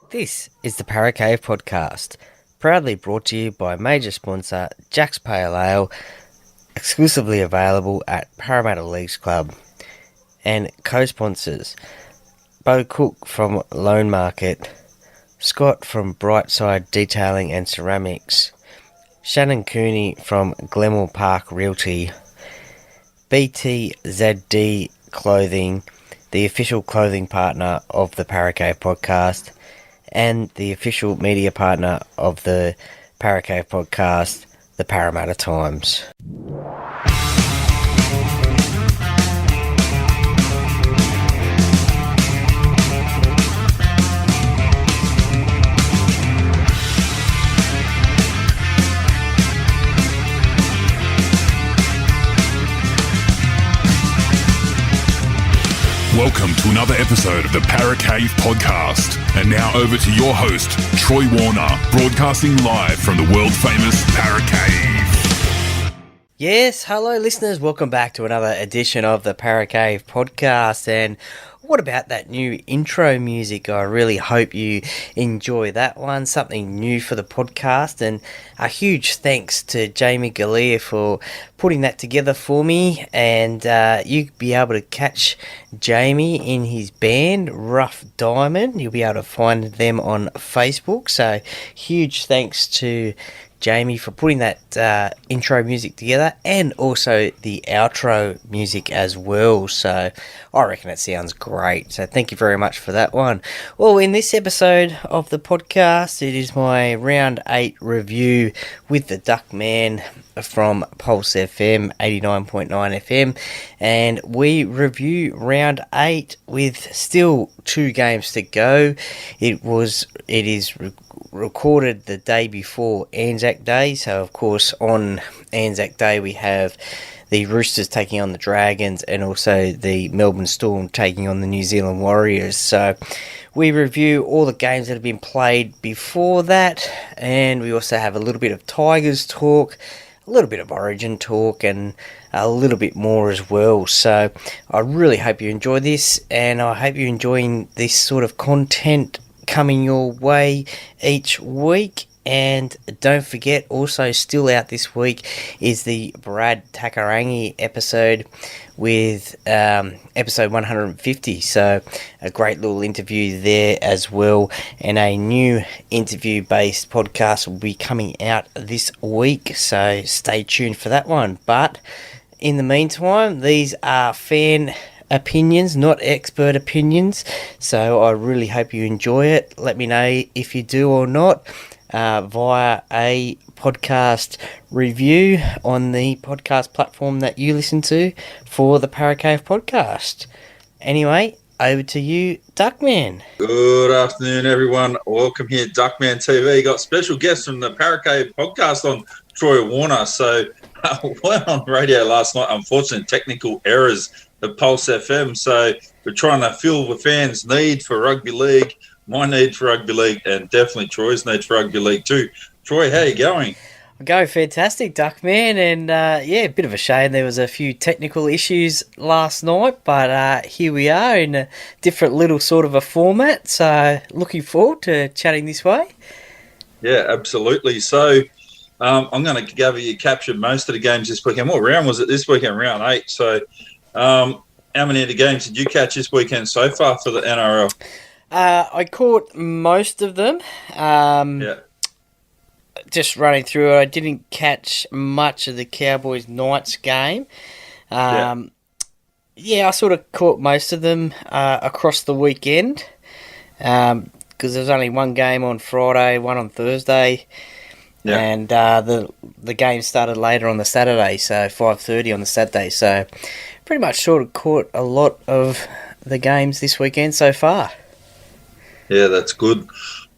This is the Para Cave Podcast, proudly brought to you by major sponsor Jack's Pale Ale, exclusively available at Parramatta Leagues Club, and co-sponsors Bo Cook from Loan Market, Scott from Brightside Detailing and Ceramics, Shannon Cooney from Glenmore Park Realty, BTZD Clothing, the official clothing partner of the Para Cave Podcast, and the official media partner of the Para Cave Podcast, the Parramatta Times. Welcome to another episode of the Para Cave Podcast. And now over to your host, Troy Warner, broadcasting live from the world-famous Para Cave. Yes, hello listeners, welcome back to another edition of the Para Cave Podcast. And what about that new intro music? I really hope you enjoy that one, something new for the podcast. And a huge thanks to Jamie Galea for putting that together for me. And you'll be able to catch Jamie in his band, Rough Diamond. You'll be able to find them on Facebook. So huge thanks to Jamie for putting that intro music together, and also the outro music as well. So I reckon it sounds great. So thank you very much for that one. Well, in this episode of the podcast, it is my Round 8 review with the Duckman from Pulse FM, 89.9 FM, and we review Round 8 with still 2 games to go. It is recorded the day before Anzac Day, so of course on Anzac Day we have the Roosters taking on the Dragons and also the Melbourne Storm taking on the New Zealand Warriors. So we review all the games that have been played before that, and we also have a little bit of Tigers talk, a little bit of Origin talk, and a little bit more as well. So I really hope you enjoy this, and I hope you're enjoying this sort of content coming your way each week. And don't forget, also still out this week is the Brad Takarangi episode with episode 150. So a great little interview there as well, and a new interview based podcast will be coming out this week, so stay tuned for that one. But in the meantime, these are fan opinions, not expert opinions, so I really hope you enjoy it. Let me know if you do or not via a podcast review on the podcast platform that you listen to for the Para Cave Podcast. Anyway, over to you, Duckman. Good afternoon, everyone. Welcome here, Duckman TV. Got special guests from the Para Cave Podcast on, Troy Warner. So went on radio last night, unfortunately, technical errors at Pulse FM. So we're trying to fill the fans' need for rugby league, my need for rugby league, and definitely Troy's need for rugby league too. Troy, how you going? Go fantastic, Duckman, and a bit of a shame there was a few technical issues last night, but here we are in a different little sort of a format, so looking forward to chatting this way. Yeah, absolutely. So I'm going to gather you captured most of the games this weekend. What round was it this weekend? Round 8. So how many of the games did you catch this weekend so far for the NRL? I caught most of them. Just running through it, I didn't catch much of the Cowboys-Knights game. I sort of caught most of them across the weekend because there's only one game on Friday, one on Thursday, and the game started later on the Saturday, so 5:30 on the Saturday. So pretty much sort of caught a lot of the games this weekend so far. Yeah, that's good.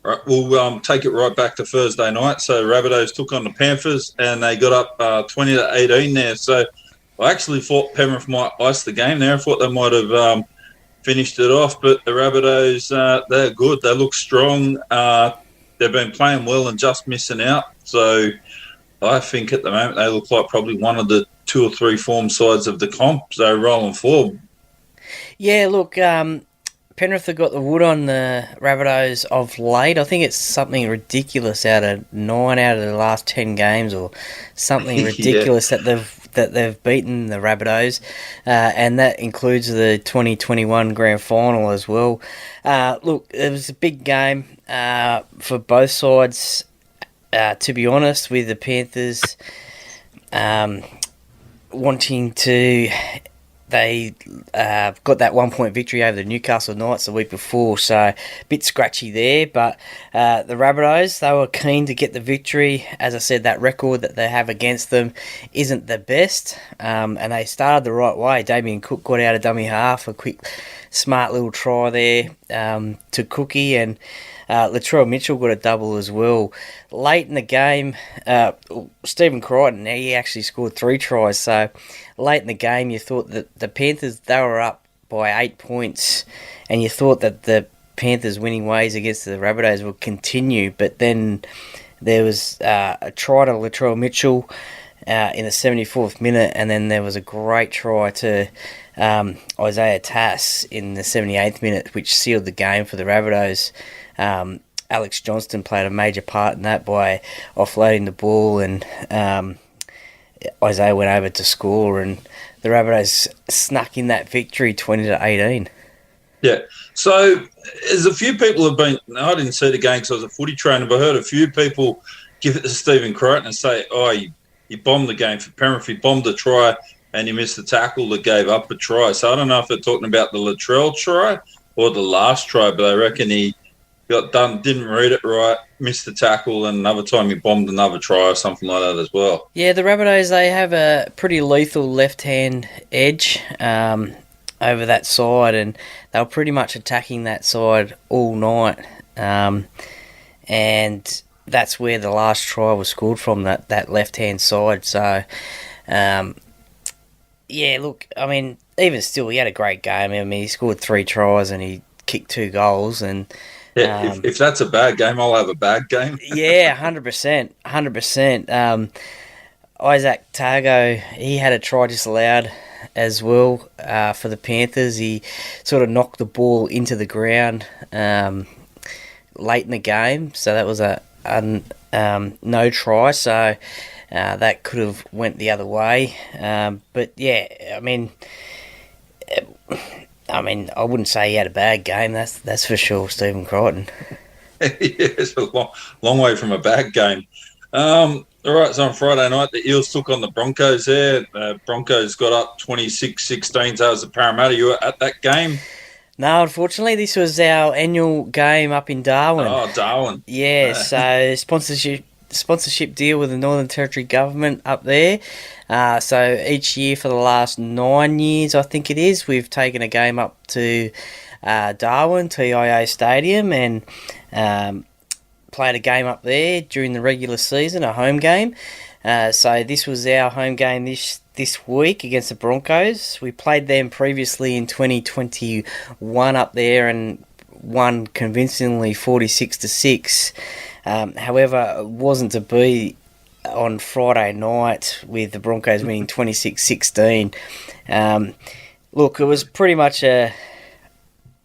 All right, we'll take it right back to Thursday night. So Rabbitohs took on the Panthers, and they got up 20-18 there. So I actually thought Penrith might ice the game there. I thought they might have finished it off, but the Rabbitohs, they're good. They look strong. They've been playing well and just missing out. So I think at the moment they look like probably one of the 2 or 3 form sides of the comp. So rolling forward. Yeah, look, Penrith have got the wood on the Rabbitohs of late. I think it's something ridiculous out of 9 out of the last 10 games, or something ridiculous that they've beaten the Rabbitohs, and that includes the 2021 Grand Final as well. Look, it was a big game for both sides. To be honest, with the Panthers wanting to. They got that 1 point victory over the Newcastle Knights the week before, so a bit scratchy there. But the Rabbitohs, they were keen to get the victory. As I said, that record that they have against them isn't the best, and they started the right way. Damien Cook got out of dummy half, a quick, smart little try there to Cookie, and Latrell Mitchell got a double as well. Late in the game, Stephen Crichton, he actually scored 3 tries, so late in the game you thought that the Panthers, they were up by 8 points, and you thought that the Panthers' winning ways against the Rabbitohs would continue, but then there was a try to Latrell Mitchell in the 74th minute, and then there was a great try to Isaiah Tass in the 78th minute, which sealed the game for the Rabbitohs. Alex Johnston played a major part in that by offloading the ball, and Isaiah went over to score, and the Rabbitohs snuck in that victory 20-18. Yeah. So, there's a few people have been. I didn't see the game because I was a footy trainer, but I heard a few people give it to Stephen Crichton and say, "Oh, you bombed the game for Penrith. You bombed a try, and you missed the tackle that gave up a try." So I don't know if they're talking about the Latrell try or the last try, but I reckon he got done, didn't read it right, missed the tackle, and another time he bombed another try or something like that as well. Yeah, the Rabbitohs, they have a pretty lethal left-hand edge over that side, and they were pretty much attacking that side all night. And that's where the last try was scored from, that left-hand side. So, yeah, look, I mean, even still, he had a great game. I mean, he scored 3 tries and he kicked 2 goals, and yeah, if that's a bad game, I'll have a bad game. Yeah, 100%. 100%. Isaac Targo, he had a try disallowed as well for the Panthers. He sort of knocked the ball into the ground late in the game, so that was a no try, so that could have went the other way. But yeah, I mean, I wouldn't say he had a bad game. That's for sure, Stephen Crichton. Yeah, it's a long way from a bad game. All right, so on Friday night, the Eels took on the Broncos there. Broncos got up 26-16, so it was the Parramatta. You were at that game? No, unfortunately, this was our annual game up in Darwin. Oh, Darwin. Yeah, so sponsorship deal with the Northern Territory government up there. So each year for the last 9 years, I think it is, we've taken a game up to Darwin, TIA Stadium, and played a game up there during the regular season, a home game. So this was our home game this week against the Broncos. We played them previously in 2021 up there and won convincingly 46-6. However, it wasn't to be on Friday night with the Broncos winning 26-16. Look, it was pretty much a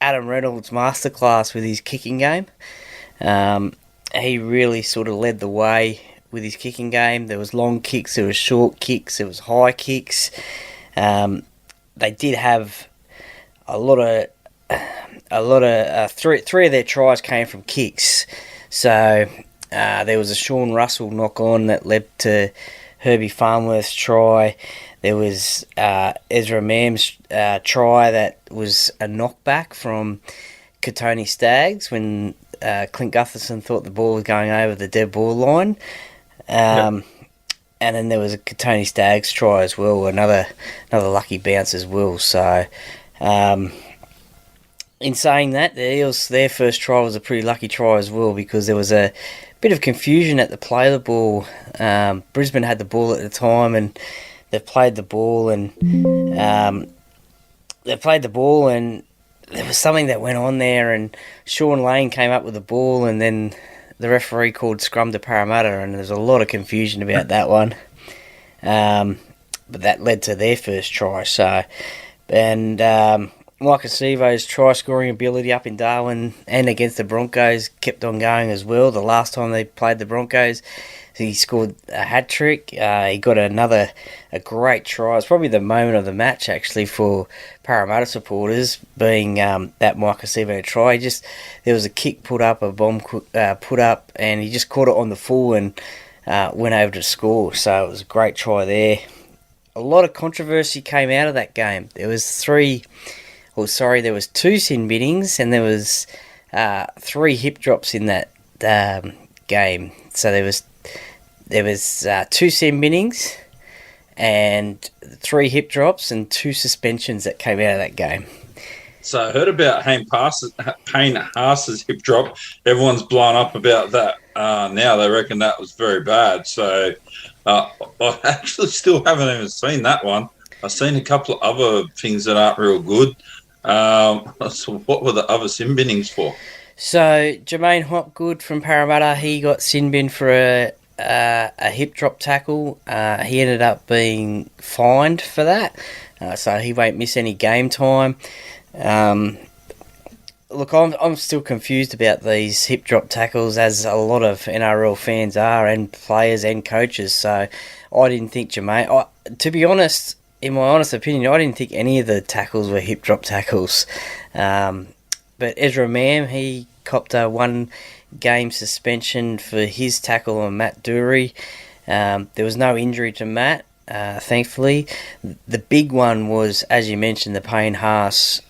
Adam Reynolds masterclass with his kicking game. He really sort of led the way with his kicking game. There was long kicks, there was short kicks, there was high kicks. They did have a lot of three of their tries came from kicks. So there was a Sean Russell knock on that led to Herbie Farnworth's try. There was Ezra Mam's try that was a knockback from Katoni Staggs when Clint Gutherson thought the ball was going over the dead ball line. And then there was a Katoni Staggs try as well, another lucky bounce as well. So in saying that, the Eels, their first try was a pretty lucky try as well, because there was a bit of confusion at the play of the ball. Brisbane had the ball at the time, and they played the ball, and there was something that went on there, and Sean Lane came up with the ball, and then the referee called scrum to Parramatta, and there's a lot of confusion about that one. But that led to their first try. So, and Mike Acevo's try-scoring ability up in Darwin and against the Broncos kept on going as well. The last time they played the Broncos, he scored a hat-trick. He got a great try. It's probably the moment of the match, actually, for Parramatta supporters, being that Mike Acevo try. There was a kick put up, a bomb put up, and he just caught it on the full and went over to score. So it was a great try there. A lot of controversy came out of that game. There was two sin binnings and there was 3 hip drops in that game. So there was 2 sin binnings and 3 hip drops and 2 suspensions that came out of that game. So I heard about Payne Haas's hip drop. Everyone's blown up about that. Now they reckon that was very bad. So I actually still haven't even seen that one. I've seen a couple of other things that aren't real good. So what were the other sin binnings for? So Jermaine Hopgood from Parramatta, he got sin bin for a hip drop tackle. He ended up being fined for that, so he won't miss any game time. Look, I'm still confused about these hip drop tackles, as a lot of NRL fans are, and players and coaches. So I didn't think Jermaine. To be honest, in my honest opinion, I didn't think any of the tackles were hip drop tackles. But Ezra Mam, he copped a 1-game suspension for his tackle on Matt Dury. There was no injury to Matt, thankfully. The big one was, as you mentioned, the Payne Haas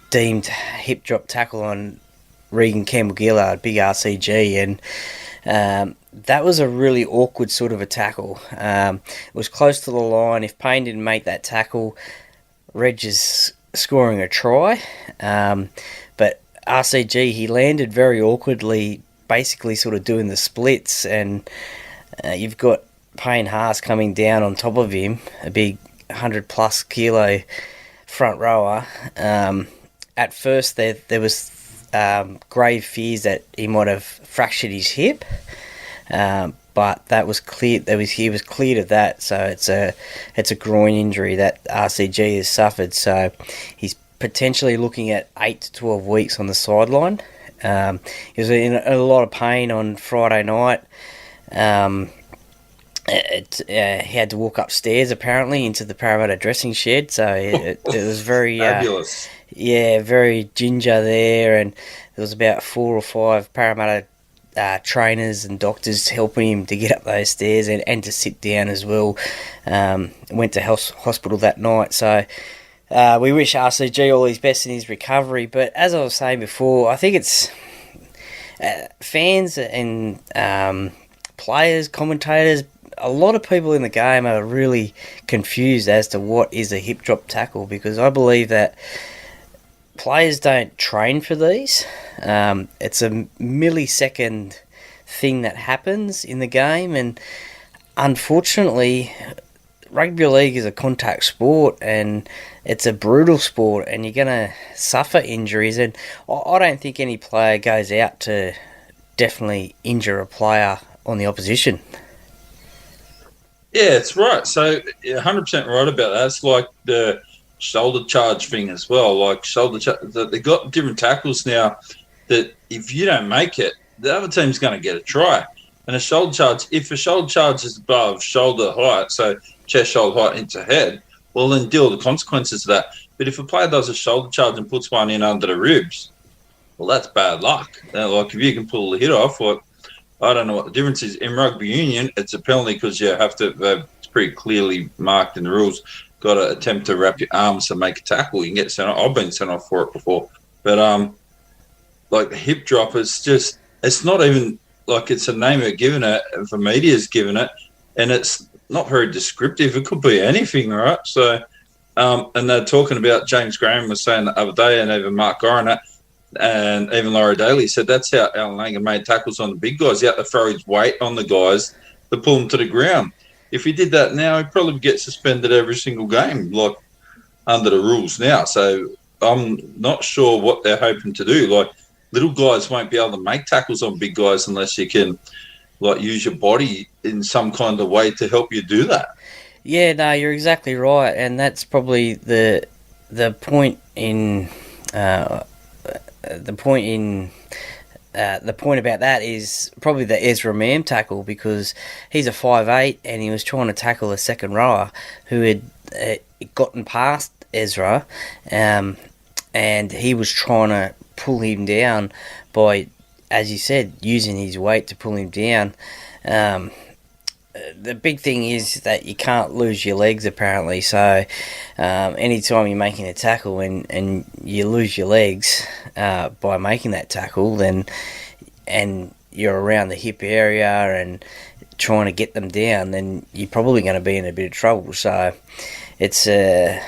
deemed hip drop tackle on Regan Campbell-Gillard, big RCG, and that was a really awkward sort of a tackle. It was close to the line. If Payne didn't make that tackle, Reg is scoring a try. But RCG, he landed very awkwardly, basically sort of doing the splits, and you've got Payne Haas coming down on top of him, a big 100-plus kilo front rower. At first, there was grave fears that he might have fractured his hip, but that was clear. He was cleared of that, so it's a groin injury that RCG has suffered. So he's potentially looking at 8 to 12 weeks on the sideline. He was in a lot of pain on Friday night. He had to walk upstairs apparently into the Parramatta dressing shed, so it was very fabulous. Very ginger there, and there was about 4 or 5 Parramatta trainers and doctors helping him to get up those stairs and to sit down as well. Went to hospital that night, so we wish RCG all his best in his recovery. But as I was saying before, I think it's fans and players, commentators, a lot of people in the game are really confused as to what is a hip drop tackle, because I believe that players don't train for these. It's a millisecond thing that happens in the game, and unfortunately rugby league is a contact sport and it's a brutal sport, and you're going to suffer injuries, and I don't think any player goes out to definitely injure a player on the opposition. Yeah, it's right. So 100% right about that. It's like the shoulder charge thing as well. Like they've got different tackles now that if you don't make it, the other team's going to get a try. And a shoulder charge, if a shoulder charge is above shoulder height, so chest, shoulder height into head, well, then deal with the consequences of that. But if a player does a shoulder charge and puts one in under the ribs, well, that's bad luck. Like if you can pull the hit off, like, I don't know what the difference is. In rugby union, it's a penalty because you have to, it's pretty clearly marked in the rules, got to attempt to wrap your arms to make a tackle. You can get sent off. I've been sent off for it before. But like the hip drop is just, it's not even like it's a name they're giving it, if the media's given it, and it's not very descriptive. It could be anything, right? So, and they're talking about, James Graham was saying the other day, and even Mark Gorinat, and even Laura Daly said that's how Alan Langer made tackles on the big guys. He had to throw his weight on the guys to pull them to the ground. If he did that now, he'd probably get suspended every single game, like under the rules now. So I'm not sure what they're hoping to do. Like little guys won't be able to make tackles on big guys unless you can like use your body in some kind of way to help you do that. Yeah, no, you're exactly right, and that's probably the the point in the point about that is probably the Ezra Mam tackle, because he's a 5'8", and he was trying to tackle a second rower who had gotten past Ezra, and he was trying to pull him down by, as you said, using his weight to pull him down. The big thing is that you can't lose your legs, apparently. So anytime you're making a tackle and you lose your legs by making that tackle, and you're around the hip area and trying to get them down, then you're probably going to be in a bit of trouble. So it's a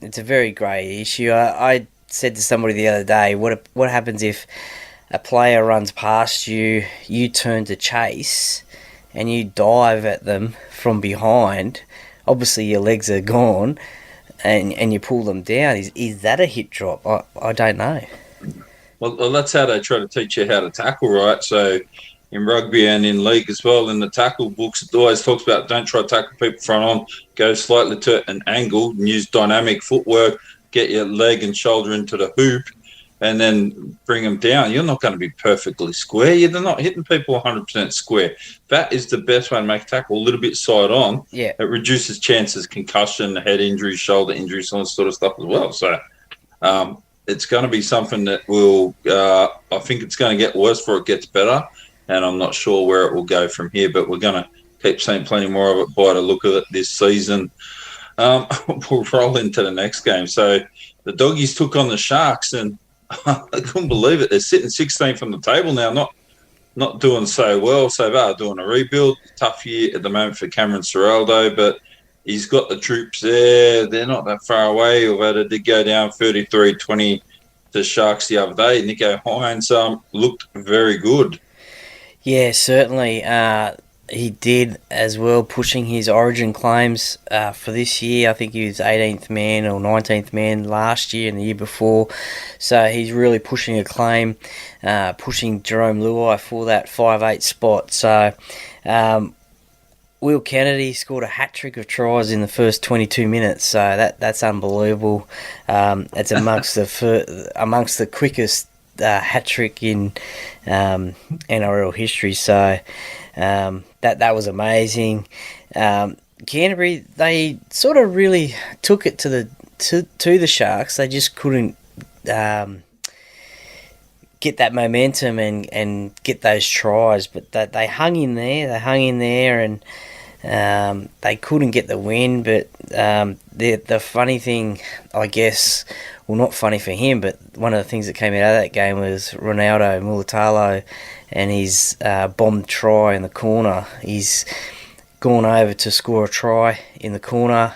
very grey issue. I said to somebody the other day, what happens if a player runs past you, you turn to chase, and you dive at them from behind? Obviously your legs are gone, and you pull them down. Is that a hip drop? I don't know. Well, that's how they try to teach you how to tackle, right? So in rugby and in league as well, in the tackle books, it always talks about don't try to tackle people front on, go slightly to an angle and use dynamic footwork, get your leg and shoulder into the hoop, and then bring them down. You're not going to be perfectly square. You're not hitting people 100% square. That is the best way to make a tackle, a little bit side on. Yeah. It reduces chances, concussion, head injuries, shoulder injuries, all that sort of stuff as well. So it's going to be something that will, I think it's going to get worse before it gets better, and I'm not sure where it will go from here, but we're going to keep seeing plenty more of it by the look of it this season. We'll roll into the next game. So the Doggies took on the Sharks, and I couldn't believe it. They're sitting 16th on the table now, not doing so well. So they're doing a rebuild. Tough year at the moment for Cameron Ciraldo, but he's got the troops there. They're not that far away, although they did go down 33-20 to Sharks the other day. Nico Hines looked very good. Yeah, certainly. He did as well, pushing his origin claims for this year. I think he was 18th man or 19th man last year and the year before. So he's really pushing a claim, pushing Jerome Luai for that 5'8" spot. So Will Kennedy scored a hat-trick of tries in the first 22 minutes. So that's unbelievable. It's amongst the quickest hat-trick in NRL history. So that was amazing. Canterbury, they sort of really took it to the Sharks. They just couldn't get that momentum and get those tries, but they hung in there, and they couldn't get the win. But the funny thing, I guess, well, not funny for him, but one of the things that came out of that game was Ronaldo Mulitalo and his bombed try in the corner. He's gone over to score a try in the corner.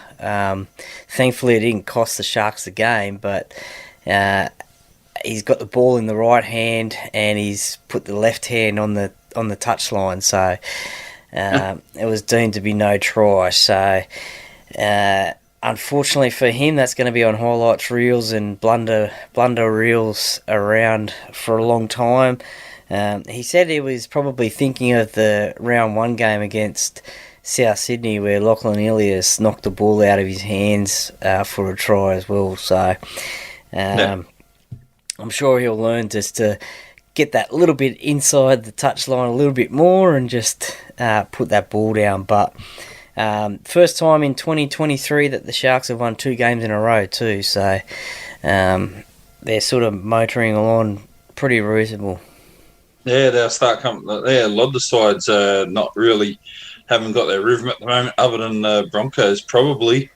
Thankfully, it didn't cost the Sharks the game, but he's got the ball in the right hand and he's put the left hand on the touchline. So it was deemed to be no try. So unfortunately for him, that's going to be on highlights reels and blunder reels around for a long time. He said he was probably thinking of the round 1 game against South Sydney, where Lachlan Ilias knocked the ball out of his hands for a try as well. So I'm sure he'll learn just to get that little bit inside the touchline a little bit more and just put that ball down. But first time in 2023 that the Sharks have won 2 games in a row too. So they're sort of motoring along pretty reasonable. Yeah, they'll start coming. Yeah, a lot of the sides not really haven't got their rhythm at the moment, other than the Broncos probably.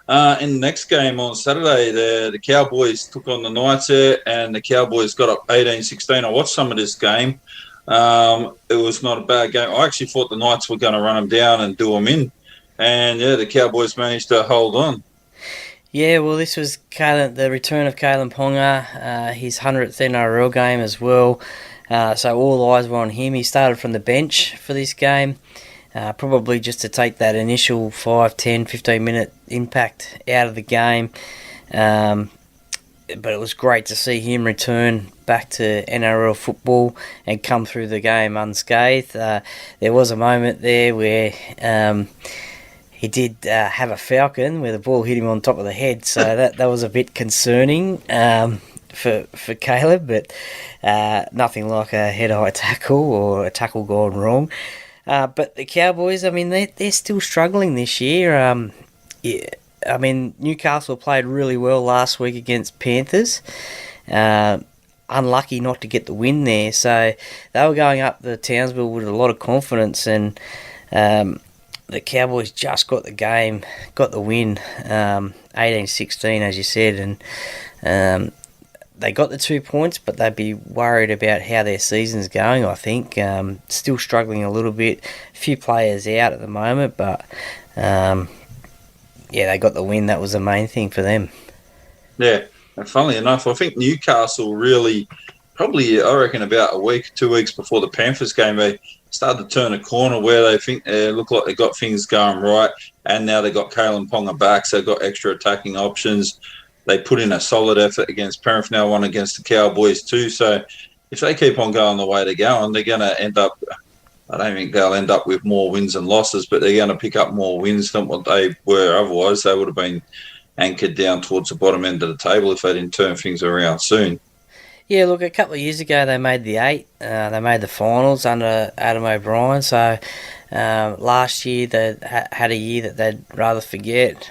In the next game on Saturday, the Cowboys took on the Knights there, and the Cowboys got up 18-16. I watched some of this game. It was not a bad game. I actually thought the Knights were going to run them down and do them in. And, yeah, the Cowboys managed to hold on. Yeah, well, this was the return of Kalen Ponga, his 100th NRL game as well. So all eyes were on him. He started from the bench for this game, probably just to take that initial 5, 10, 15-minute impact out of the game. But it was great to see him return back to NRL football and come through the game unscathed. There was a moment there where he did have a falcon where the ball hit him on top of the head, so that was a bit concerning for Caleb, but nothing like a head-high tackle or a tackle gone wrong. But the Cowboys, I mean, they're still struggling this year. Yeah, I mean, Newcastle played really well last week against Panthers. Unlucky not to get the win there, so they were going up to Townsville with a lot of confidence, and the Cowboys just got the win, 18-16 as you said, and they got the 2 points, but they'd be worried about how their season's going, I think. Still struggling a little bit, a few players out at the moment, but they got the win. That was the main thing for them. Yeah. And funnily enough, I think Newcastle really, probably, I reckon about a week, 2 weeks before the Panthers game, they started to turn a corner where they think they look like they got things going right. And now they got Kalen Ponga back, so they've got extra attacking options. They put in a solid effort against Penrith, now one against the Cowboys too. So if they keep on going the way they're going, they're going to end up, I don't think they'll end up with more wins and losses, but they're going to pick up more wins than what they were otherwise. They would have been anchored down towards the bottom end of the table if they didn't turn things around soon. Yeah, look, a couple of years ago they made the 8. They made the finals under Adam O'Brien. So last year they had a year that they'd rather forget.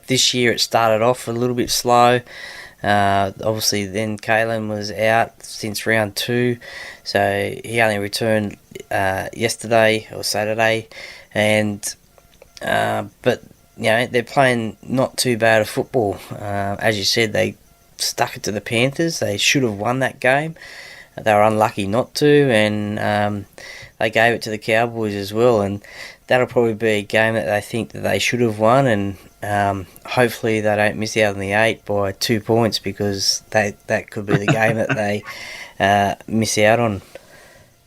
This year it started off a little bit slow. Obviously then Kalen was out since round 2. So he only returned yesterday or Saturday. But you know, they're playing not too bad of football. As you said, they stuck it to the Panthers. They should have won that game. They were unlucky not to, and they gave it to the Cowboys as well. And that'll probably be a game that they think that they should have won, and hopefully they don't miss out on the 8 by 2 points, because that could be the game that they miss out on.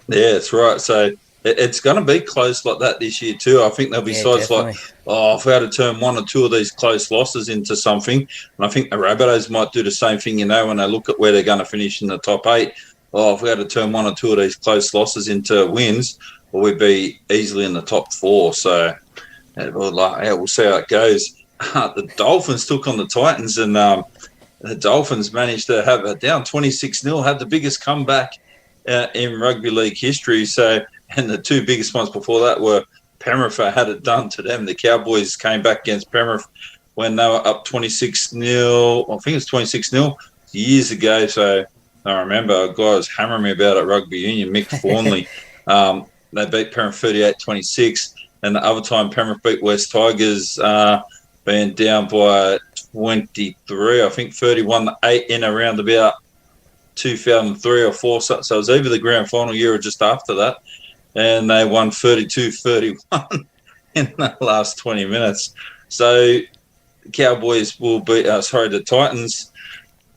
Yeah, that's right. So it's going to be close like that this year too. I think there'll be sides definitely. like, if we had to turn 1 or 2 of these close losses into something, and I think the Rabbitohs might do the same thing, when they look at where they're going to finish in the top 8. If we had to turn 1 or 2 of these close losses into wins, we'd be easily in the top 4. So we'll see how it goes. The Dolphins took on the Titans, and the Dolphins managed to have it down 26-0, had the biggest comeback in rugby league history. So, and the 2 biggest ones before that were Penrith had it done to them. The Cowboys came back against Penrith when they were up 26-0. I think it was 26-0 years ago. So I remember a guy was hammering me about it, rugby union, Mick Fawnley. They beat Penrith 38-26. And the other time Penrith beat West Tigers, being down by 23, I think 31-8 in around about 2003 or 4. So it was either the grand final year or just after that. And they won 32-31 in the last 20 minutes. So the Cowboys will beat, the Titans.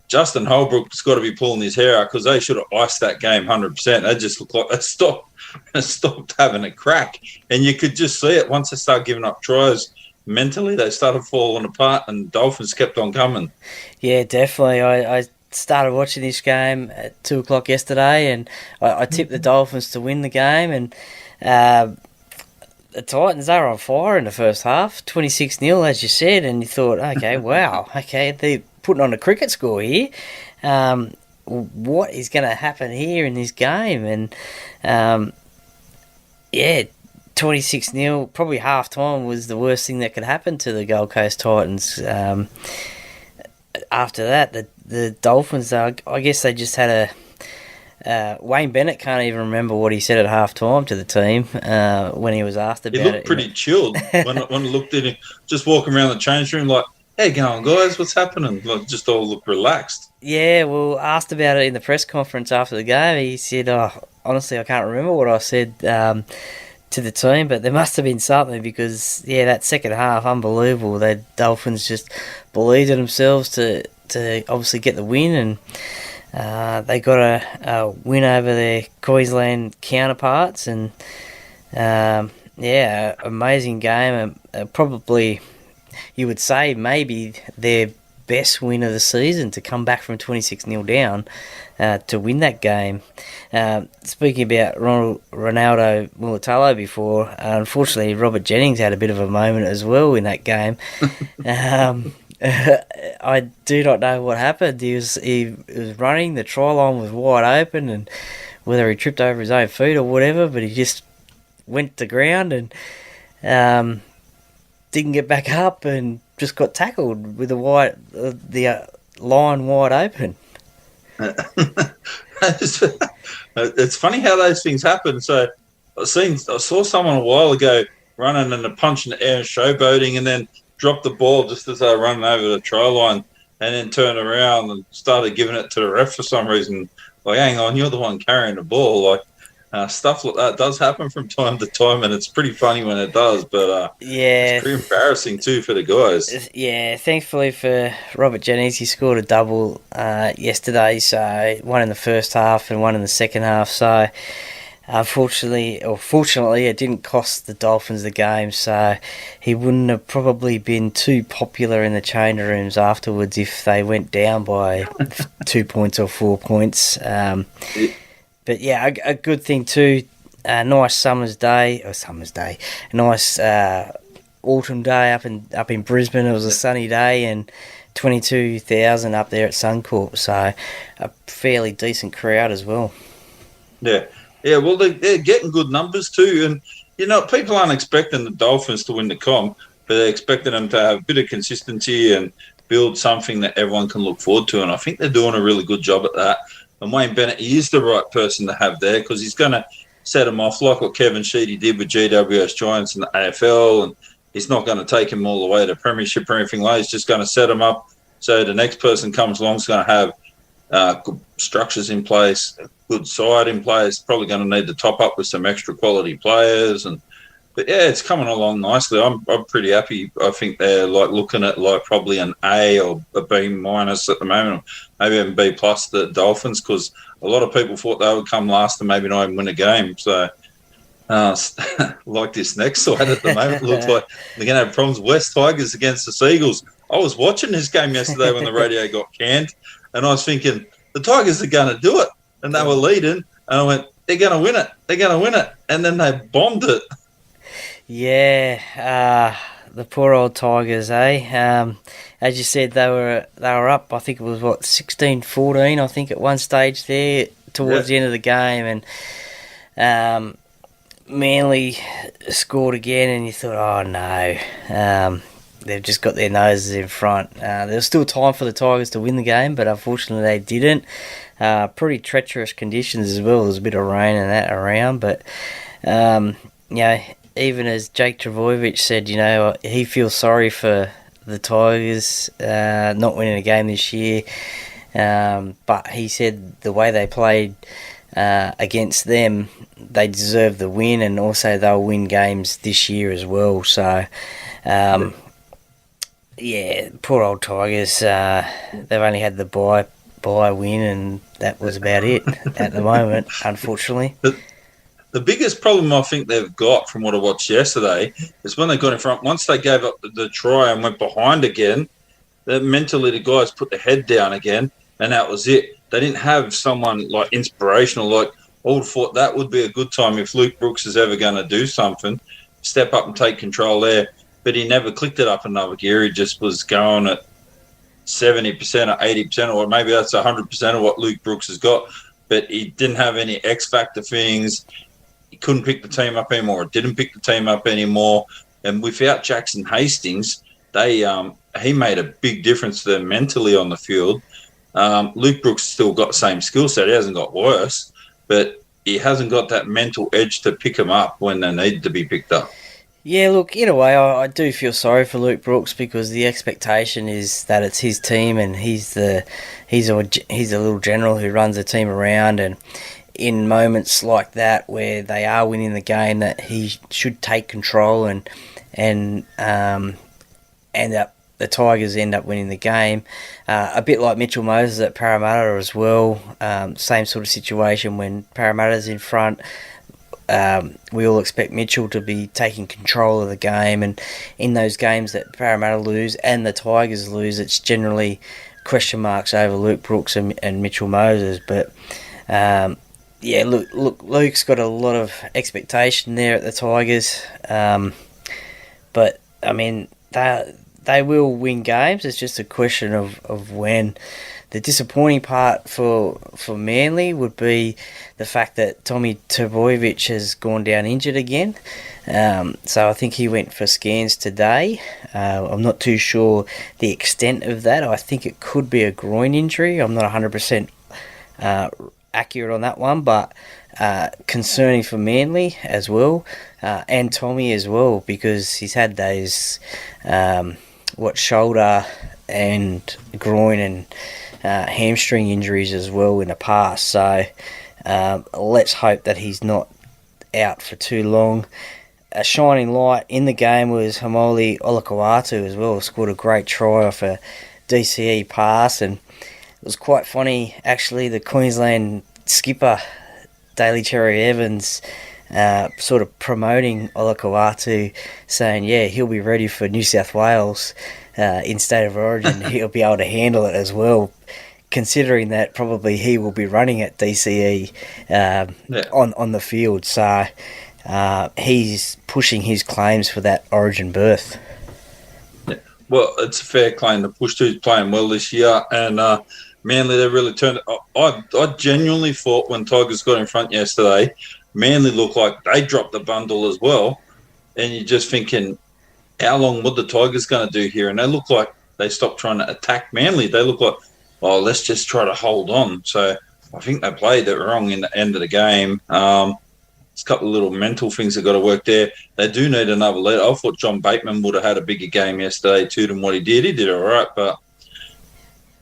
Justin Holbrook's got to be pulling his hair out, because they should have iced that game 100%. They just looked like they stopped having a crack. And you could just see it once they started giving up tries. Mentally, they started falling apart, and Dolphins kept on coming. Yeah, definitely. I started watching this game at 2 o'clock yesterday, and I tipped the Dolphins to win the game, and the Titans, they were on fire in the first half, 26-0 as you said, and you thought, okay, wow, okay, they're putting on a cricket score here. What is going to happen here in this game? And 26-0, probably half-time was the worst thing that could happen to the Gold Coast Titans. After that, the Dolphins, I guess they just had Wayne Bennett can't even remember what he said at half-time to the team when he was asked about it. He looked pretty chilled when I looked at him, just walking around the change room like, how you going, guys? What's happening? Like, just all look relaxed. Yeah, well, asked about it in the press conference after the game. He said, honestly, I can't remember what I said to the team, but there must have been something, because, that second half, unbelievable. The Dolphins just believed in themselves to obviously get the win, and they got a win over their Queensland counterparts, and, amazing game. Probably, you would say, maybe their best win of the season to come back from 26-0 down to win that game. Speaking about Ronaldo Mulatalo before, unfortunately Robert Jennings had a bit of a moment as well in that game. I do not know what happened. He was running, the try line was wide open, and whether he tripped over his own feet or whatever, but he just went to ground and didn't get back up and just got tackled with the line wide open. It's funny how those things happen. So I saw someone a while ago running and punching the air and showboating, and then dropped the ball just as they were running over the try line, and then turned around and started giving it to the ref for some reason. Like, hang on, you're the one carrying the ball. Like, stuff like that does happen from time to time, and it's pretty funny when it does. But it's pretty embarrassing too for the guys. Yeah, thankfully for Robert Jennings, he scored a double yesterday. So one in the first half and one in the second half. So fortunately, it didn't cost the Dolphins the game. So he wouldn't have probably been too popular in the change rooms afterwards if they went down by 2 points or 4 points. But yeah, a good thing too. Nice nice autumn day up in Brisbane. It was a sunny day and 22,000 up there at Suncorp, so a fairly decent crowd as well. Yeah. Well, they're getting good numbers too, and people aren't expecting the Dolphins to win the comp, but they're expecting them to have a bit of consistency and build something that everyone can look forward to, and I think they're doing a really good job at that. And Wayne Bennett, he is the right person to have there because he's going to set him off like what Kevin Sheedy did with GWS Giants in the AFL, and he's not going to take him all the way to premiership or anything like that. He's just going to set him up so the next person comes along is going to have good structures in place, a good side in place, probably going to need to top up with some extra quality players. But yeah, it's coming along nicely. I'm pretty happy. I think they're looking at probably an A or a B minus at the moment, maybe even B plus the Dolphins, because a lot of people thought they would come last and maybe not even win a game. So like this next side at the moment, looks like they're going to have problems. West Tigers against the Seagulls. I was watching this game yesterday when the radio got canned, and I was thinking the Tigers are going to do it, and they were leading, and I went, they're going to win it, and then they bombed it. Yeah, the poor old Tigers, eh? As you said, they were up. I think it was 16-14. I think at one stage there towards the end of the game, and Manly scored again, and you thought, oh no, they've just got their noses in front. There was still time for the Tigers to win the game, but unfortunately they didn't. Pretty treacherous conditions as well. There was a bit of rain and that around, but even as Jake Trbojevic said, he feels sorry for the Tigers not winning a game this year. But he said the way they played against them, they deserve the win, and also they'll win games this year as well. So, poor old Tigers. They've only had the bye win, and that was about it at the moment, unfortunately. The biggest problem I think they've got from what I watched yesterday is when they got in front, once they gave up the try and went behind again, that mentally the guys put their head down again, and that was it. They didn't have someone inspirational. I would have thought that would be a good time if Luke Brooks is ever going to do something, step up and take control there. But he never clicked it up another gear. He just was going at 70% or 80%, or maybe that's 100% of what Luke Brooks has got. But he didn't have any X factor things. He couldn't pick the team up anymore. Didn't pick the team up anymore. And without Jackson Hastings, he made a big difference to them mentally on the field. Luke Brooks still got the same skill set. He hasn't got worse, but he hasn't got that mental edge to pick them up when they need to be picked up. Yeah, look, in a way, I do feel sorry for Luke Brooks because the expectation is that it's his team and he's a little general who runs the team around, and in moments like that where they are winning the game, that he should take control and the Tigers end up winning the game. A bit like Mitchell Moses at Parramatta as well. Same sort of situation when Parramatta's in front. we all expect Mitchell to be taking control of the game, and in those games that Parramatta lose and the Tigers lose, it's generally question marks over Luke Brooks and Mitchell Moses. But Luke's got a lot of expectation there at the Tigers, but I mean they will win games. It's just a question of when. The disappointing part for Manly would be the fact that Tommy Trbojevic has gone down injured again. So I think he went for scans today. I'm not too sure the extent of that. I think it could be a groin injury. I'm not 100% accurate on that one, but concerning for Manly as well, and Tommy as well, because he's had those shoulder and groin and hamstring injuries as well in the past. So let's hope that he's not out for too long. A shining light in the game was Hamoli Olakau'atu as well. Scored a great try off a DCE pass, and it was quite funny actually. The Queensland skipper Daly Cherry Evans sort of promoting Olakau'atu, saying he'll be ready for New South Wales in State of Origin. He'll be able to handle it as well, considering that probably he will be running at DCE on the field. So he's pushing his claims for that Origin berth. Yeah. Well, it's a fair claim. The push two's playing well this year, and Manly, they really turned it. I genuinely thought when Tigers got in front yesterday, Manly looked like they dropped the bundle as well, and you're just thinking, how long what the Tigers going to do here? And they look like they stopped trying to attack Manly. They look like, let's just try to hold on. So I think they played it wrong in the end of the game. There's a couple of little mental things that got to work there. They do need another leader. I thought John Bateman would have had a bigger game yesterday too than what he did. He did all right, but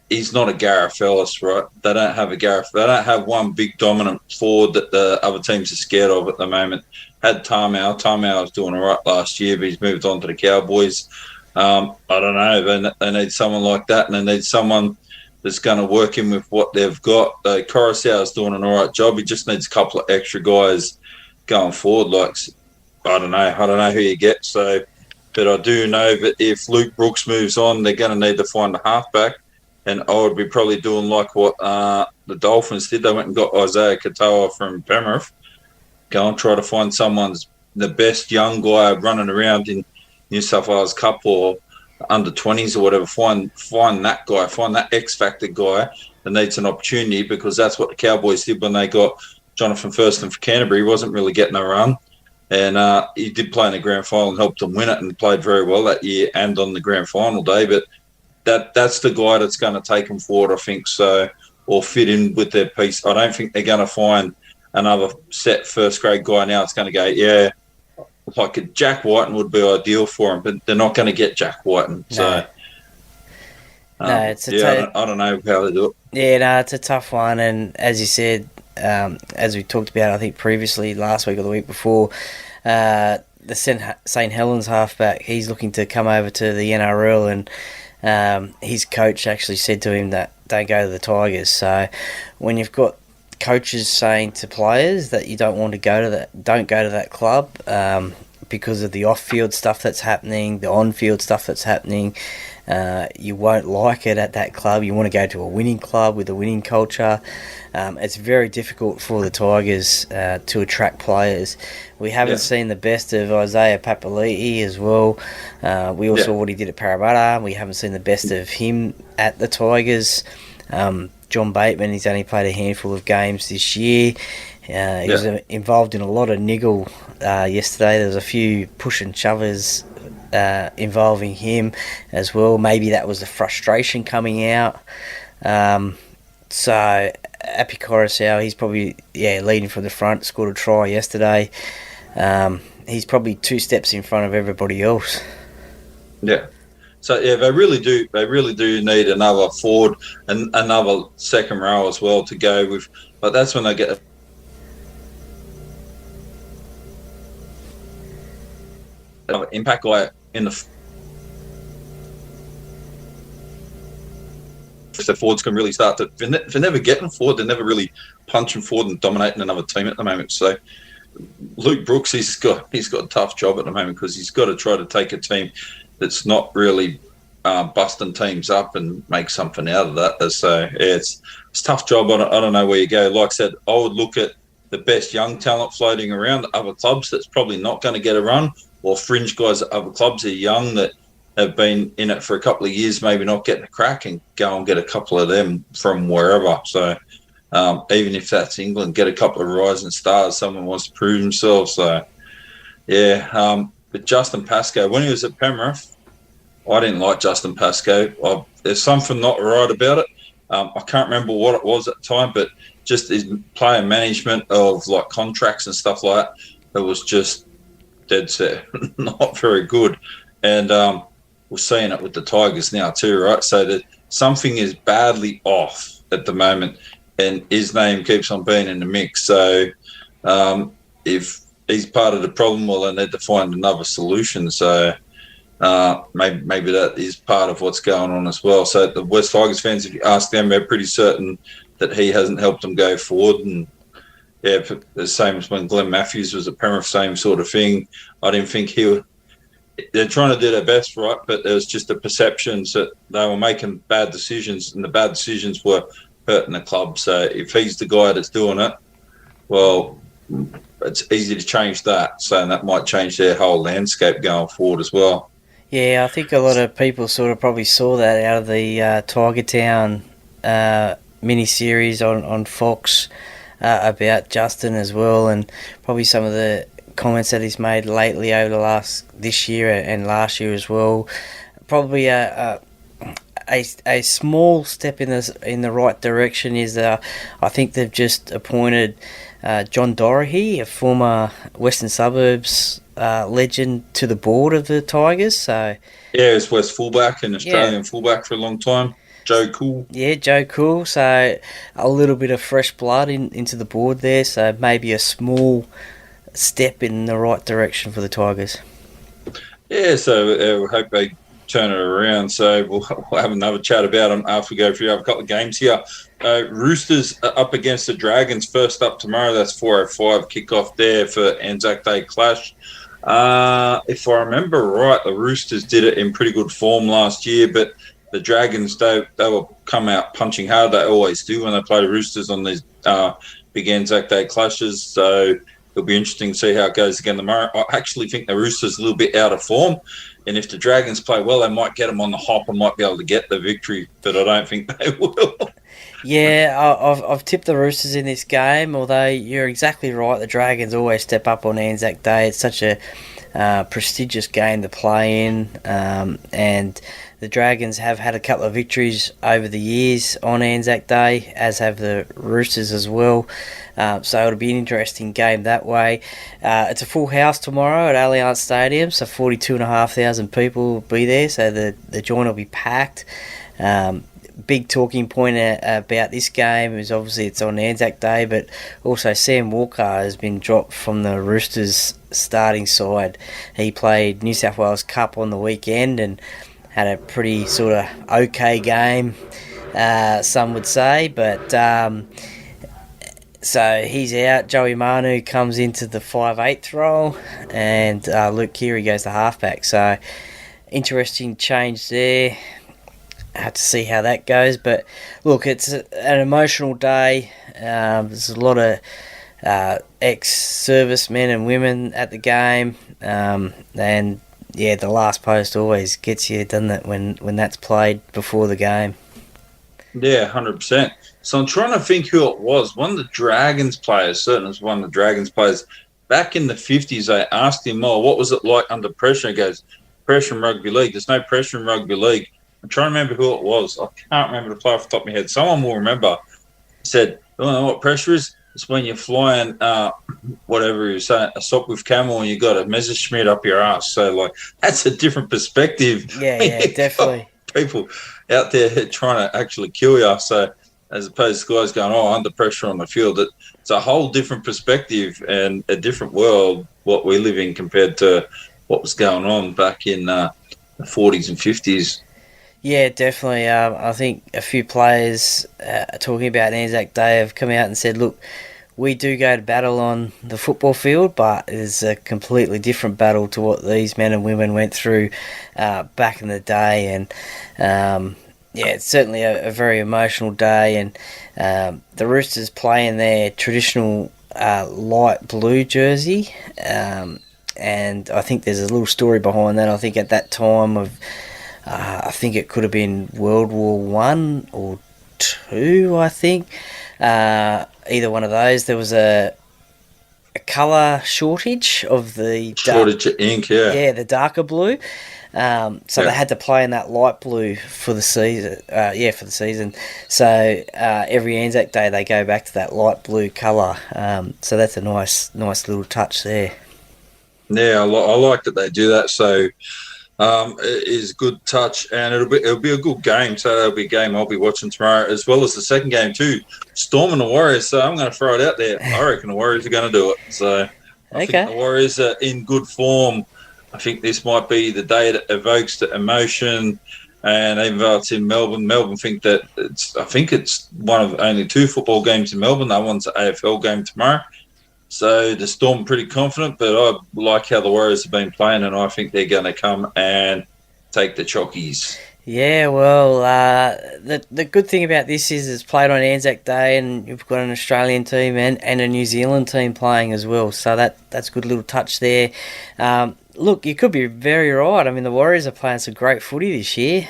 he's not a Gareth Ellis, right? They don't have a Gareth. They don't have one big dominant forward that the other teams are scared of at the moment. Had Tamau. Tamau was doing all right last year, but he's moved on to the Cowboys. I don't know. They need someone like that, and they need someone that's going to work in with what they've got. Coruscant's doing an all right job. He just needs a couple of extra guys going forward. Like, I don't know who you get. So, but I do know that if Luke Brooks moves on, they're going to need to find a halfback. And I would be probably doing like what the Dolphins did. They went and got Isaiah Katoa from Penrith. Go and try to find the best young guy running around in New South Wales Cup or under 20s or whatever. Find that guy, find that X-factor guy that needs an opportunity, because that's what the Cowboys did when they got Jonathan Thurston for Canterbury. He wasn't really getting a run. And he did play in the grand final and helped them win it, and played very well that year and on the grand final day. But that's the guy that's going to take them forward, I think, so, or fit in with their piece. I don't think they're going to find another set first-grade guy now. It's going to go, like Jack Whiten would be ideal for him, but they're not going to get Jack Whiten. So, I don't know how they do it. Yeah, no, it's a tough one. And as you said, as we talked about, I think previously, last week or the week before, the St. Helens halfback, he's looking to come over to the NRL, and his coach actually said to him that don't go to the Tigers. So when you've got coaches saying to players that you don't want to go to that club because of the off-field stuff that's happening, the on-field stuff that's happening, you won't like it at that club. You want to go to a winning club with a winning culture. It's very difficult for the Tigers to attract players. We haven't seen the best of Isaiah Papali'i as well. We all saw what he did at Parramatta. We haven't seen the best of him at the Tigers. John Bateman, he's only played a handful of games this year. He was involved in a lot of niggle yesterday. There was a few push and shovers involving him as well. Maybe that was the frustration coming out. So Api Coruscant, he's probably leading from the front, scored a try yesterday. He's probably 2 steps in front of everybody else. Yeah. So they really do need another forward and another second row as well to go with. But that's when they get another impact guy in the. If the forwards can really start to, if they're never getting forward, they're never really punching forward and dominating another team at the moment. So Luke Brooks, he's got a tough job at the moment because he's got to try to take a team that's not really busting teams up and make something out of that. So it's a tough job. I don't know where you go. Like I said, I would look at the best young talent floating around at other clubs that's probably not going to get a run, or fringe guys at other clubs that are young that have been in it for a couple of years, maybe not getting a crack, and go and get a couple of them from wherever. So even if that's England, get a couple of rising stars, someone wants to prove themselves. So, yeah. But Justin Pascoe, when he was at Penrith, I didn't like Justin Pascoe. There's something not right about it. I can't remember what it was at the time, but just his player management of like contracts and stuff like that, it was just dead set, not very good. And we're seeing it with the Tigers now too, right? So that something is badly off at the moment, and his name keeps on being in the mix. So if he's part of the problem, well, they need to find another solution. So maybe that is part of what's going on as well. So the West Tigers fans, if you ask them, they're pretty certain that he hasn't helped them go forward. And yeah, the same as when Glenn Matthews was at Penrith, same sort of thing. I didn't think he would. They're trying to do their best, right? But there's just the perceptions that they were making bad decisions, and the bad decisions were hurting the club. So if he's the guy that's doing it, well, it's easy to change that. So that might change their whole landscape going forward as well. Yeah, I think a lot of people sort of probably saw that out of the Tiger Town mini-series on Fox about Justin as well, and probably some of the comments that he's made lately over this year and last year as well. Probably a small step in the right direction is I think they've just appointed John Doherty, a former Western Suburbs legend, to the board of the Tigers. So yeah, it's West fullback and Australian fullback for a long time. Joe Cool. Yeah, Joe Cool. So a little bit of fresh blood into the board there. So maybe a small step in the right direction for the Tigers. Yeah, so we hope they turn it around. So we'll have another chat about them after we go through a couple of games here. Roosters are up against the Dragons. First up tomorrow, that's 4:05 kickoff there for Anzac Day clash. If I remember right, the Roosters did it in pretty good form last year, but the Dragons, they will come out punching hard. They always do when they play the Roosters on these big Anzac Day clashes. So it'll be interesting to see how it goes again tomorrow. I actually think the Roosters are a little bit out of form, and if the Dragons play well, they might get them on the hop and might be able to get the victory, but I don't think they will. Yeah, I've tipped the Roosters in this game, although you're exactly right. The Dragons always step up on Anzac Day. It's such a prestigious game to play in, and the Dragons have had a couple of victories over the years on Anzac Day, as have the Roosters as well. So it'll be an interesting game that way. It's a full house tomorrow at Allianz Stadium, so 42,500 people will be there, so the joint will be packed. Big talking point about this game is obviously it's on Anzac Day, but also Sam Walker has been dropped from the Roosters starting side. He played New South Wales Cup on the weekend and had a pretty sort of okay game, some would say, but so he's out. Joey Manu comes into the 5'8" role, and Luke Keary goes to halfback. So interesting change there. Have to see how that goes, but look, it's an emotional day. There's a lot of ex-servicemen and women at the game, and yeah, the last post always gets you, doesn't it, when that's played before the game? Yeah, 100%. So I'm trying to think who it was. One of the Dragons players, certainly was one of the Dragons players, back in the 50s, they asked him, what was it like under pressure? He goes, pressure in rugby league. There's no pressure in rugby league. I'm trying to remember who it was. I can't remember the player off the top of my head. Someone will remember. He said, "You know what pressure is? It's when you're flying, whatever you say, a sock with camel, and you got a Messerschmitt up your ass." So, like, that's a different perspective. Yeah, definitely. People out there trying to actually kill you. So, as opposed to guys going, under pressure on the field, it's a whole different perspective and a different world what we live in compared to what was going on back in the 40s and 50s. Yeah, definitely. I think a few players talking about Anzac Day have come out and said, look, we do go to battle on the football field, but it's a completely different battle to what these men and women went through back in the day. And it's certainly a very emotional day. And the Roosters play in their traditional light blue jersey. And I think there's a little story behind that. I think at that time of, I think it could have been World War One or Two, I think. Either one of those. There was a colour shortage of the... Shortage of ink, yeah. Yeah, the darker blue. So they had to play in that light blue for the season. For the season. So every Anzac Day they go back to that light blue colour. So that's a nice little touch there. Yeah, I like that they do that. So it is a good touch, and it'll be a good game. So that'll be a game I'll be watching tomorrow, as well as the second game too, Storm and the Warriors. So I'm going to throw it out there. I reckon the Warriors are going to do it. So I think the Warriors are in good form. I think this might be the day that evokes the emotion. And even though it's in Melbourne think that I think it's one of only 2 football games in Melbourne. That one's an AFL game tomorrow. So the Storm pretty confident, but I like how the Warriors have been playing, and I think they're going to come and take the Chockies. Yeah, well, the good thing about this is it's played on Anzac Day, and you've got an Australian team and a New Zealand team playing as well. So that's a good little touch there. Look, you could be very right. I mean, the Warriors are playing some great footy this year.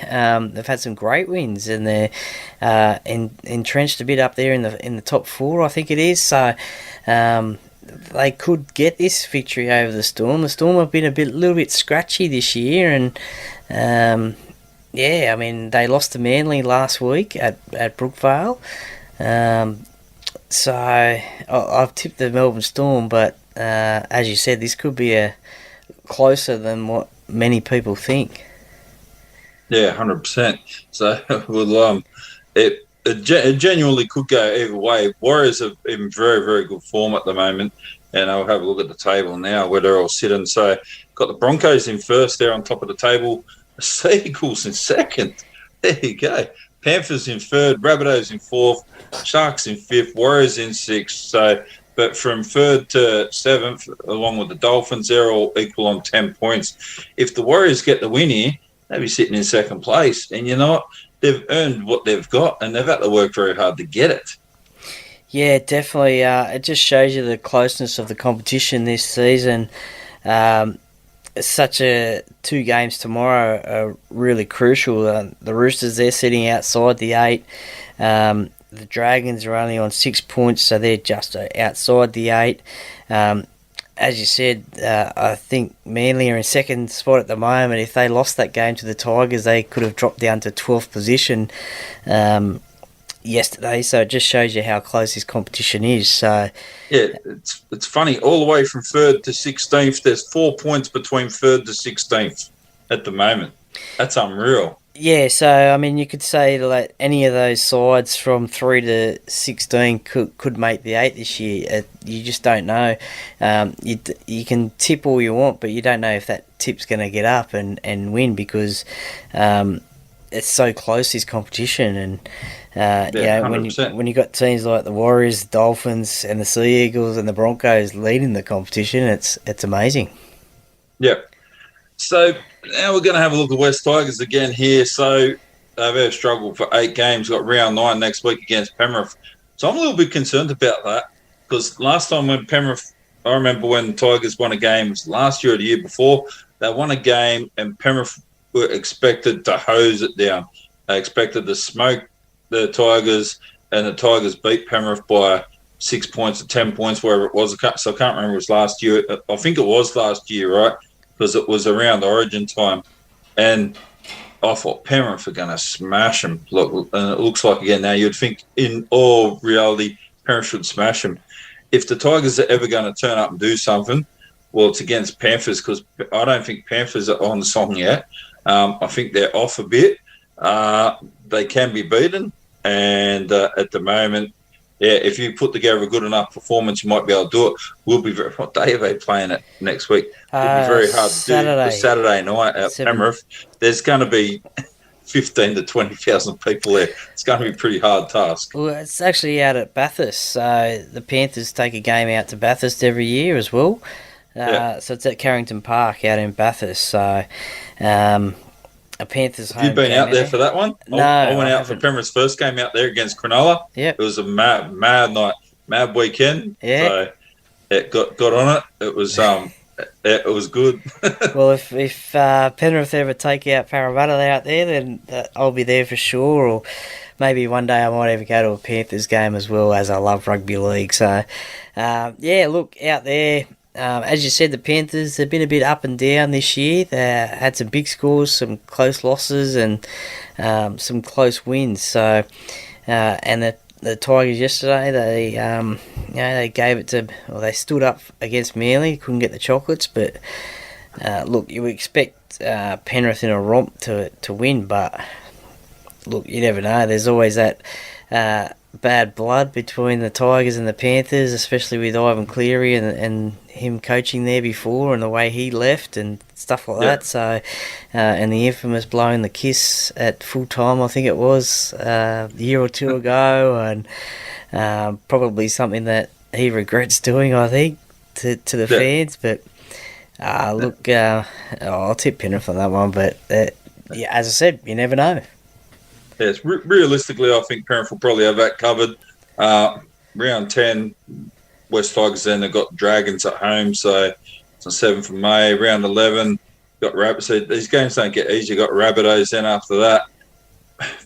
They've had some great wins, and they're entrenched a bit up there in the top 4, I think it is. So they could get this victory over the Storm. The Storm have been a little bit scratchy this year, and I mean, they lost to Manly last week at Brookvale. So I've tipped the Melbourne Storm, but as you said, this could be a closer than what many people think. Yeah, 100%. So it genuinely could go either way. Warriors are in very, very good form at the moment, and I'll have a look at the table now where they're all sitting. So got the Broncos in first there on top of the table, the Seagulls in second. There you go. Panthers in third, Rabbitohs in fourth, Sharks in fifth, Warriors in sixth. So, but from third to seventh, along with the Dolphins, they're all equal on 10 points. If the Warriors get the win here, they'll be sitting in second place. And you know what? They've earned what they've got, and they've had to work very hard to get it. Yeah, definitely. It just shows you the closeness of the competition this season. Such 2 games tomorrow are really crucial. The Roosters, they're sitting outside the 8. The Dragons are only on 6 points, so they're just outside the 8. As you said, I think Manly are in second spot at the moment. If they lost that game to the Tigers, they could have dropped down to 12th position yesterday. So it just shows you how close this competition is. So yeah, it's funny. All the way from 3rd to 16th, there's 4 points between 3rd to 16th at the moment. That's unreal. Yeah, so, I mean, you could say that any of those sides from 3 to 16 could make the 8 this year. You just don't know. You can tip all you want, but you don't know if that tip's going to get up and win because it's so close, this competition. And when you got teams like the Warriors, Dolphins, and the Sea Eagles and the Broncos leading the competition, it's amazing. Yeah. So now we're going to have a look at West Tigers again here. So they've struggled for 8 games, got round 9 next week against Penrith. So I'm a little bit concerned about that because last time when Penrith, I remember when Tigers won a game, it was last year or the year before, they won a game and Penrith were expected to hose it down. They expected to smoke the Tigers, and the Tigers beat Penrith by 6 points or 10 points, wherever it was. So I can't remember if it was last year. I think it was last year, right? Because it was around Origin time. And I thought Penrith are going to smash them. Look, and it looks like, again, now you'd think in all reality, Penrith should smash them. If the Tigers are ever going to turn up and do something, well, it's against Panthers because I don't think Panthers are on the song yet. I think they're off a bit. They can be beaten. And at the moment, yeah, if you put together a good enough performance, you might be able to do it. What day are they playing it next week? It'll be very hard to do. Saturday night at Penrith. There's going to be 15 to 20,000 people there. It's going to be a pretty hard task. Well, it's actually out at Bathurst. So the Panthers take a game out to Bathurst every year as well. So it's at Carrington Park out in Bathurst. So a Panthers home. Have you been out there for that one? No, I went out for Penrith's first game out there against Cronulla. Yep. It was a mad night, mad weekend. Yeah. So it got on it. It was it was good. Well, if Penrith ever take out Parramatta out there, then I'll be there for sure. Or maybe one day I might even go to a Panthers game as well, as I love rugby league. So, look, out there, as you said, the Panthers have been a bit up and down this year. They had some big scores, some close losses, and some close wins. So, and the Tigers yesterday, they gave it to, well, they stood up against Manly, couldn't get the chocolates, but look, you would expect Penrith in a romp to win, but look, you never know. There's always that bad blood between the Tigers and the Panthers, especially with Ivan Cleary and him coaching there before, and the way he left and stuff like that. So, and the infamous blowing the kiss at full time, I think it was a year or two ago, and probably something that he regrets doing, I think, to the fans. But look, I'll tip Penrith on that one. But as I said, you never know. Yes, realistically, I think Penrith will probably have that covered. Round 10, West Tigers, then they've got Dragons at home, so it's on 7th of May. Round 11, got Rabbitohs. So these games don't get easy. Got Rabbitohs, then after that,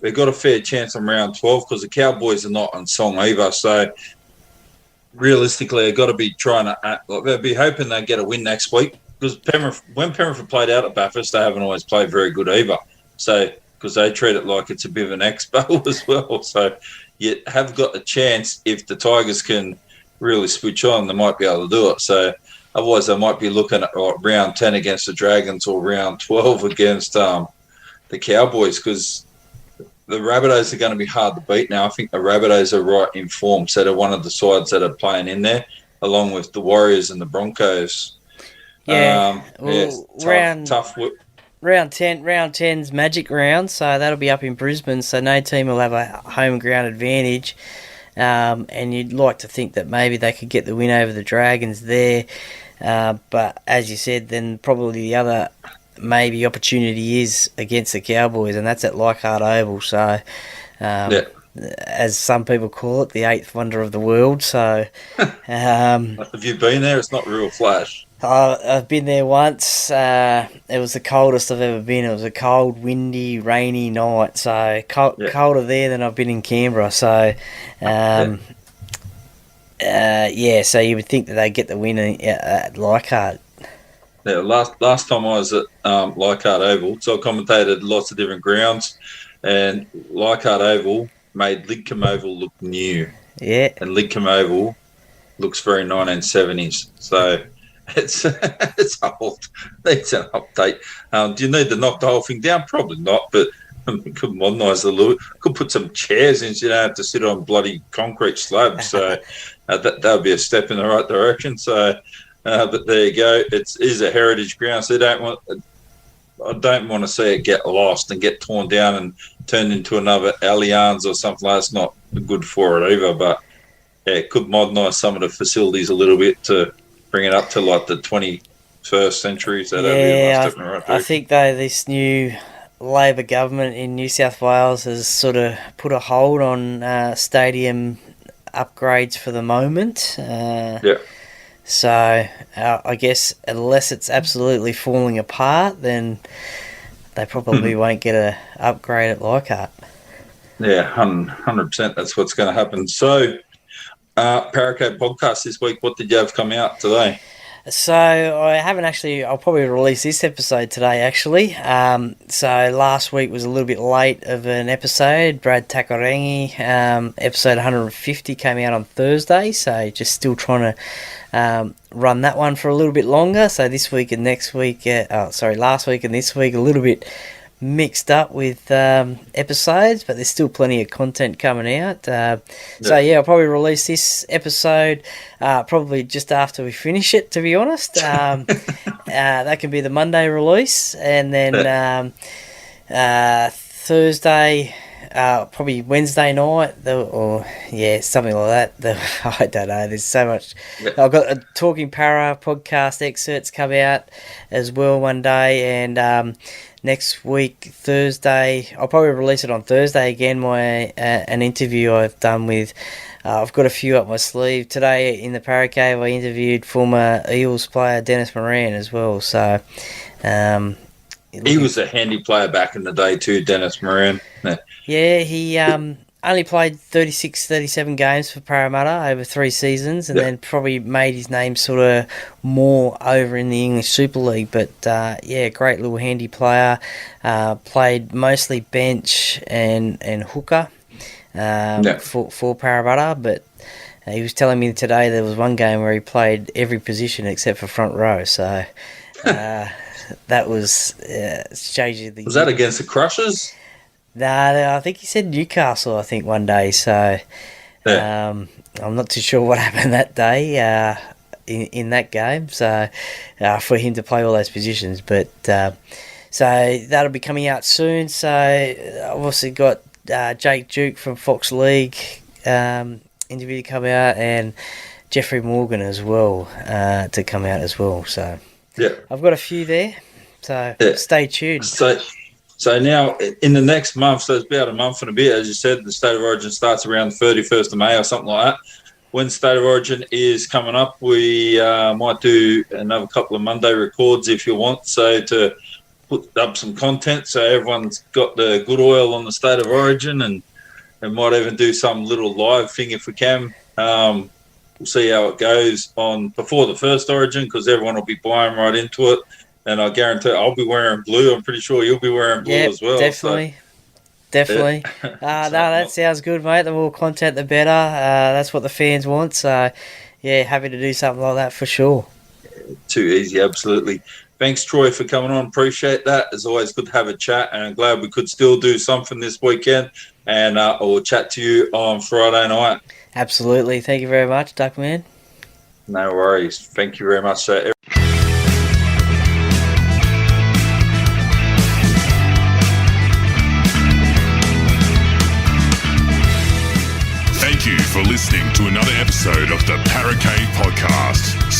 they've got a fair chance on round 12 because the Cowboys are not on song either. So realistically, they've got to be trying to they'll be hoping they get a win next week, because when Penrith have played out at Bathurst, they haven't always played very good either. So because they treat it like it's a bit of an expo as well. So you have got a chance if the Tigers can really switch on, they might be able to do it. So otherwise they might be looking at round 10 against the Dragons or round 12 against the Cowboys, because the Rabbitohs are going to be hard to beat now. I think the Rabbitohs are right in form. So they're one of the sides that are playing in there, along with the Warriors and the Broncos. Yeah, tough. Round 10's Magic Round, so that'll be up in Brisbane, so no team will have a home ground advantage. And you'd like to think that maybe they could get the win over the Dragons there. But as you said, then probably the other maybe opportunity is against the Cowboys, and that's at Leichhardt Oval. So, as some people call it, the eighth wonder of the world. So, have you been there? It's not real flash. I've been there once. It was the coldest I've ever been. It was a cold, windy, rainy night. So colder there than I've been in Canberra. So, so you would think that they get the win at Leichhardt. Yeah, last time I was at Leichhardt Oval, so I commentated lots of different grounds, and Leichhardt Oval made Lidcombe Oval look new. Yeah, and Lidcombe Oval looks very 1970s. So. It's old. Needs an update. Do you need to knock the whole thing down? Probably not, but could modernise a little. Could put some chairs in so you don't have to sit on bloody concrete slabs. So that would be a step in the right direction. So, but there you go. It is a heritage ground, so I don't want to see it get lost and get torn down and turned into another Allianz or something like that. It's not good for it either. But yeah, it could modernise some of the facilities a little bit to bring it up to like the 21st century. So I think though this new Labor government in New South Wales has sort of put a hold on stadium upgrades for the moment. So I guess unless it's absolutely falling apart, then they probably won't get a upgrade at Leichhardt. Yeah, 100%. That's what's going to happen. So. Paracade podcast this week. What did you have come out today? So I haven't actually. I'll probably release this episode today. Actually, so last week was a little bit late of an episode. Brad Takarangi, episode 150 came out on Thursday. So just still trying to run that one for a little bit longer. So this week and next week. Last week and this week a little bit mixed up with episodes, but there's still plenty of content coming out. So I'll probably release this episode probably just after we finish it, to be honest. That can be the Monday release, and then Thursday, probably Wednesday night, something like that. I don't know. There's so much. Yeah. I've got a Talking Para podcast excerpts come out as well one day, and next week Thursday, I'll probably release it on Thursday again. An interview I've done with. I've got a few up my sleeve. Today in the Para Cave, I interviewed former Eels player Dennis Moran as well. So. He was a handy player back in the day too, Dennis Moran. Yeah, he only played 36, 37 games for Parramatta over 3 seasons, and then probably made his name sort of more over in the English Super League. But great little handy player. Played mostly bench and hooker for Parramatta, but he was telling me today there was one game where he played every position except for front row. So that was shows you the. Was that against the Crushers? Nah, I think he said Newcastle, I think, one day. So I'm not too sure what happened that day in that game. So for him to play all those positions. But so that'll be coming out soon. So I've also got Jake Duke from Fox League interview to come out, and Jeffrey Morgan as well to come out as well. So I've got a few there. So stay tuned. So now, in the next month, so it's about a month and a bit, as you said, the State of Origin starts around the 31st of May or something like that. When State of Origin is coming up, we might do another couple of Monday records if you want, so to put up some content so everyone's got the good oil on the State of Origin, and might even do some little live thing if we can. We'll see how it goes before the first Origin, because everyone will be buying right into it. And I guarantee I'll be wearing blue. I'm pretty sure you'll be wearing blue as well. Definitely. That sounds good, mate. The more content, the better. That's what the fans want. So, happy to do something like that for sure. Too easy, absolutely. Thanks, Troy, for coming on. Appreciate that. It's always good to have a chat, and I'm glad we could still do something this weekend. And I'll chat to you on Friday night. Absolutely. Thank you very much, Duckman. No worries. Thank you very much, sir. Thank you for listening to another episode of the Para Cave Podcast.